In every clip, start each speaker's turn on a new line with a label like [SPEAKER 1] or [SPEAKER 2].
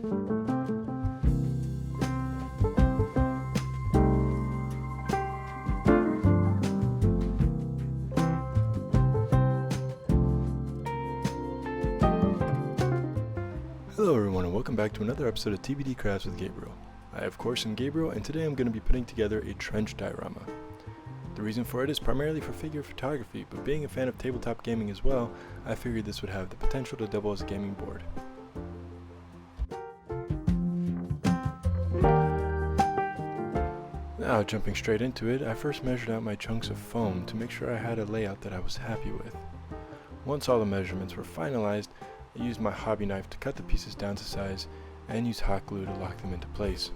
[SPEAKER 1] Hello everyone and welcome back to another episode of TBD Crafts with Gabriel. I of course am Gabriel and today I'm going to be putting together a trench diorama. The reason for it is primarily for figure photography, but being a fan of tabletop gaming as well, I figured this would have the potential to double as a gaming board. Now jumping straight into it, I first measured out my chunks of foam to make sure I had a layout that I was happy with. Once all the measurements were finalized, I used my hobby knife to cut the pieces down to size and use hot glue to lock them into place.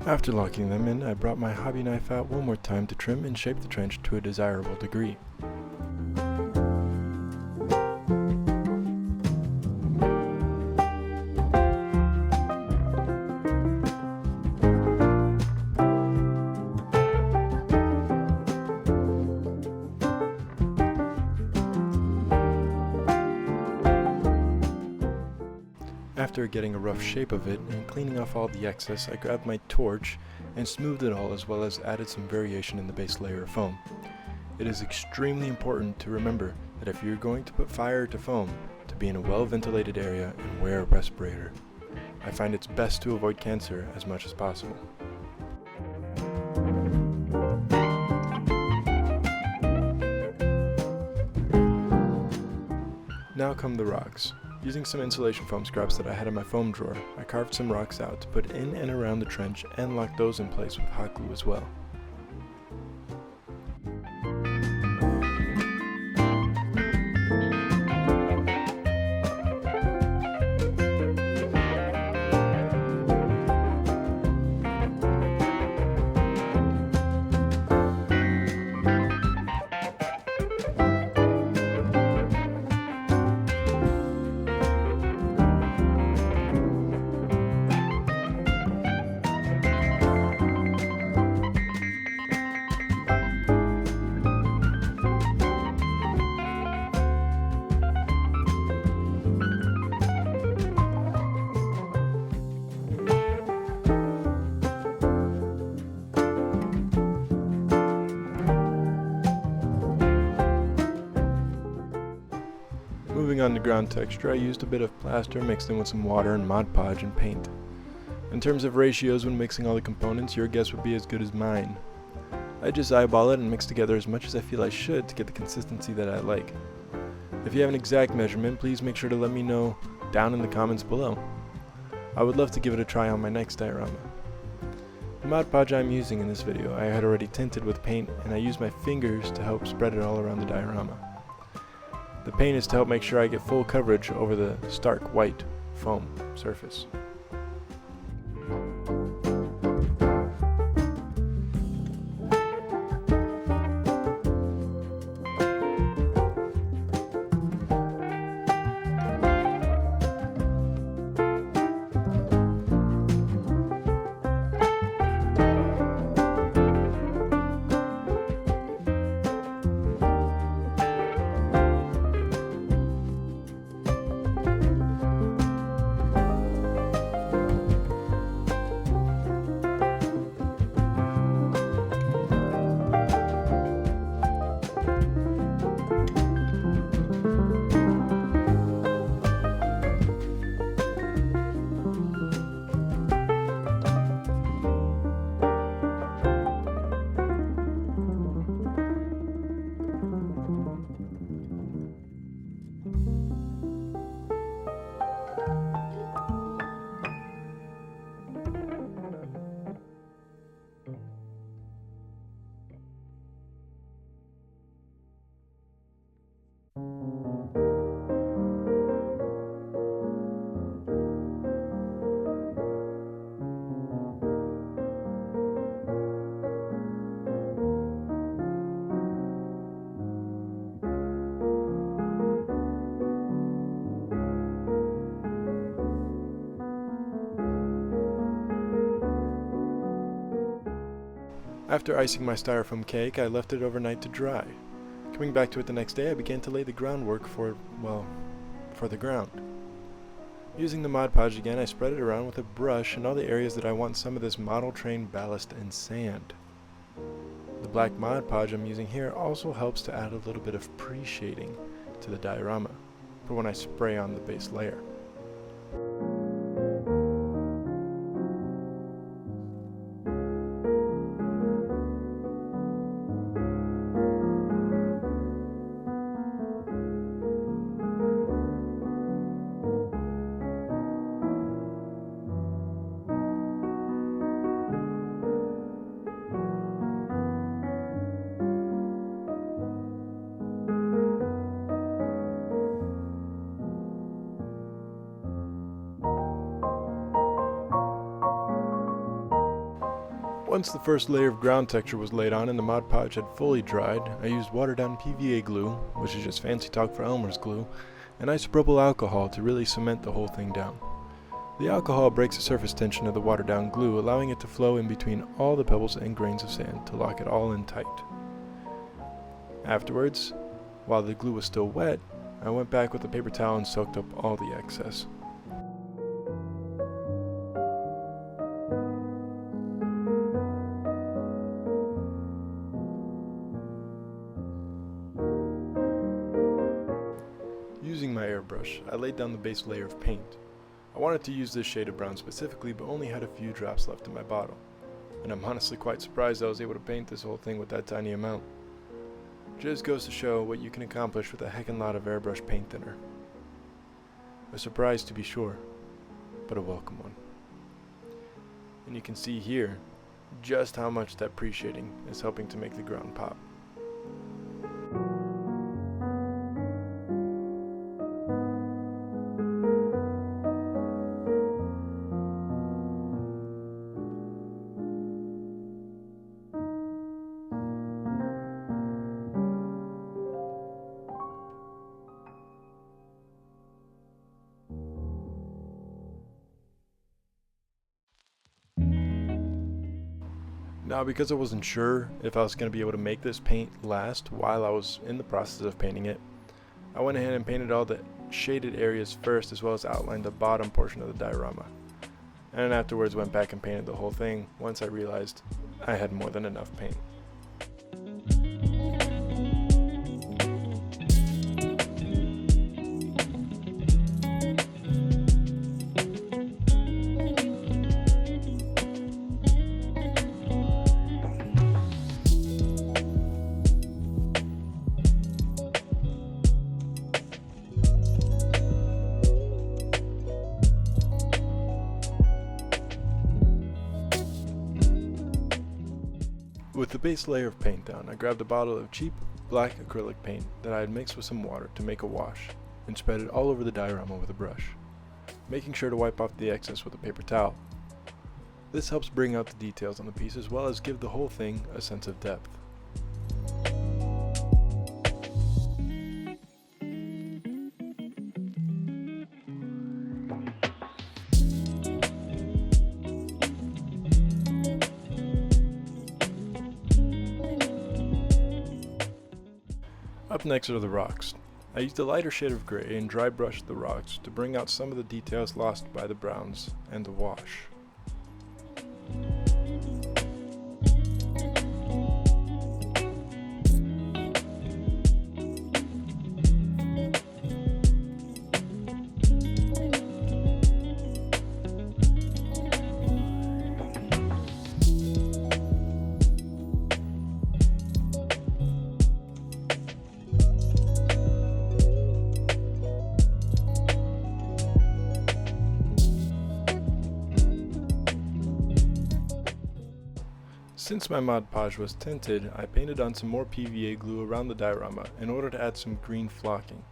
[SPEAKER 1] After locking them in, I brought my hobby knife out one more time to trim and shape the trench to a desirable degree. After getting a rough shape of it and cleaning off all the excess, I grabbed my torch and smoothed it all, as well as added some variation in the base layer of foam. It is extremely important to remember that if you're going to put fire to foam, to be in a well-ventilated area and wear a respirator. I find it's best to avoid cancer as much as possible. Now come the rocks. Using some insulation foam scraps that I had in my foam drawer, I carved some rocks out to put in and around the trench and lock those in place with hot glue as well. Moving on to ground texture, I used a bit of plaster mixed in with some water and Mod Podge and paint. In terms of ratios when mixing all the components, your guess would be as good as mine. I just eyeball it and mix together as much as I feel I should to get the consistency that I like. If you have an exact measurement, please make sure to let me know down in the comments below. I would love to give it a try on my next diorama. The Mod Podge I'm using in this video I had already tinted with paint, and I used my fingers to help spread it all around the diorama. The paint is to help make sure I get full coverage over the stark white foam surface. After icing my styrofoam cake, I left it overnight to dry. Coming back to it the next day, I began to lay the groundwork for the ground. Using the Mod Podge again, I spread it around with a brush in all the areas that I want some of this model train ballast and sand. The black Mod Podge I'm using here also helps to add a little bit of pre-shading to the diorama for when I spray on the base layer. Once the first layer of ground texture was laid on and the Mod Podge had fully dried, I used watered down PVA glue, which is just fancy talk for Elmer's glue, and isopropyl alcohol to really cement the whole thing down. The alcohol breaks the surface tension of the watered down glue, allowing it to flow in between all the pebbles and grains of sand to lock it all in tight. Afterwards, while the glue was still wet, I went back with a paper towel and soaked up all the excess. Using my airbrush, I laid down the base layer of paint. I wanted to use this shade of brown specifically, but only had a few drops left in my bottle. And I'm honestly quite surprised I was able to paint this whole thing with that tiny amount. Just goes to show what you can accomplish with a heckin' lot of airbrush paint thinner. A surprise to be sure, but a welcome one. And you can see here just how much that pre-shading is helping to make the ground pop. Now, because I wasn't sure if I was going to be able to make this paint last while I was in the process of painting it, I went ahead and painted all the shaded areas first, as well as outlined the bottom portion of the diorama. And afterwards went back and painted the whole thing once I realized I had more than enough paint. With the base layer of paint down, I grabbed a bottle of cheap black acrylic paint that I had mixed with some water to make a wash, and spread it all over the diorama with a brush, making sure to wipe off the excess with a paper towel. This helps bring out the details on the piece as well as give the whole thing a sense of depth. Up next are the rocks. I used a lighter shade of gray and dry brushed the rocks to bring out some of the details lost by the browns and the wash. Since my Mod Podge was tinted, I painted on some more PVA glue around the diorama in order to add some green flocking.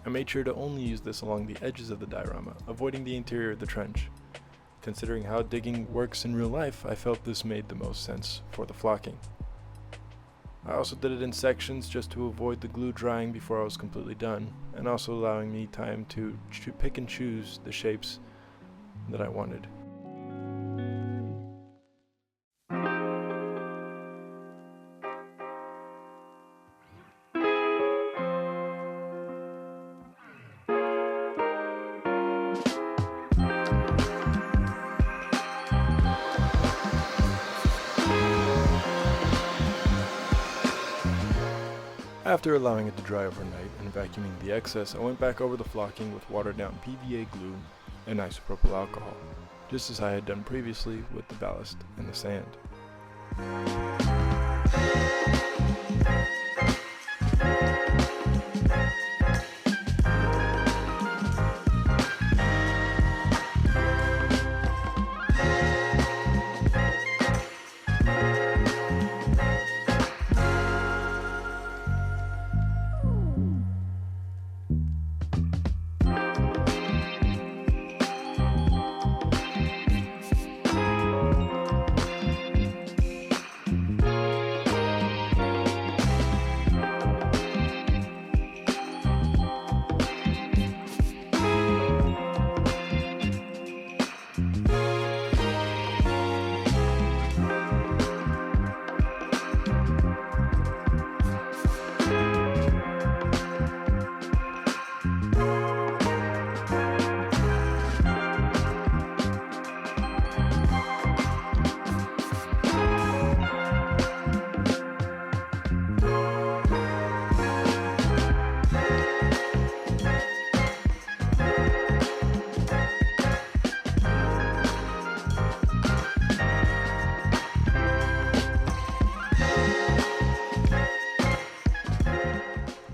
[SPEAKER 1] I made sure to only use this along the edges of the diorama, avoiding the interior of the trench. Considering how digging works in real life, I felt this made the most sense for the flocking. I also did it in sections just to avoid the glue drying before I was completely done, and also allowing me time to pick and choose the shapes that I wanted. After allowing it to dry overnight and vacuuming the excess, I went back over the flocking with watered down PVA glue and isopropyl alcohol, just as I had done previously with the ballast and the sand.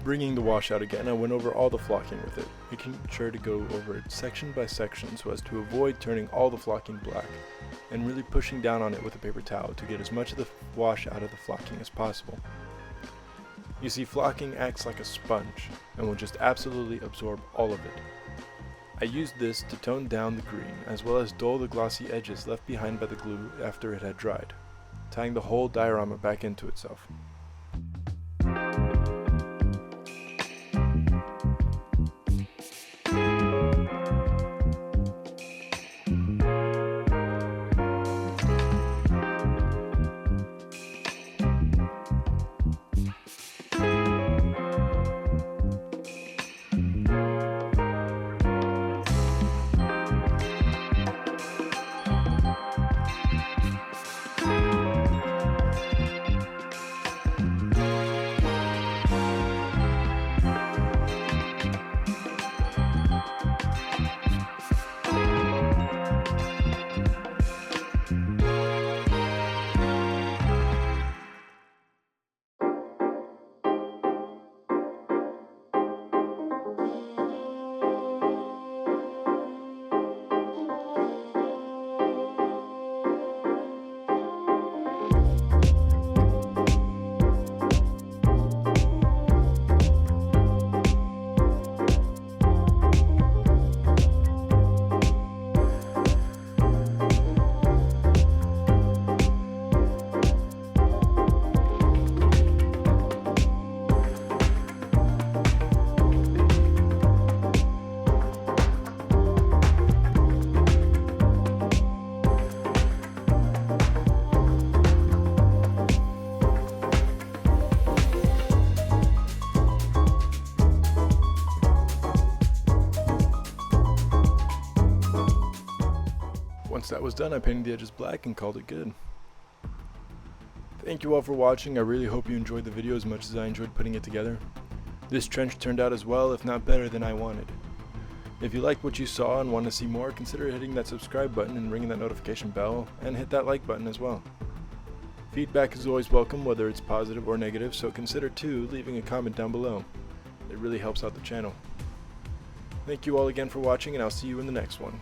[SPEAKER 1] Bringing the wash out again, I went over all the flocking with it, making sure to go over it section by section so as to avoid turning all the flocking black, and really pushing down on it with a paper towel to get as much of the wash out of the flocking as possible. You see, flocking acts like a sponge and will just absolutely absorb all of it. I used this to tone down the green as well as dull the glossy edges left behind by the glue after it had dried, tying the whole diorama back into itself. Once that was done, I painted the edges black and called it good. Thank you all for watching. I really hope you enjoyed the video as much as I enjoyed putting it together. This trench turned out as well, if not better, than I wanted. If you liked what you saw and want to see more, consider hitting that subscribe button and ringing that notification bell, and hit that like button as well. Feedback is always welcome, whether it's positive or negative, so consider too leaving a comment down below. It really helps out the channel. Thank you all again for watching, and I'll see you in the next one.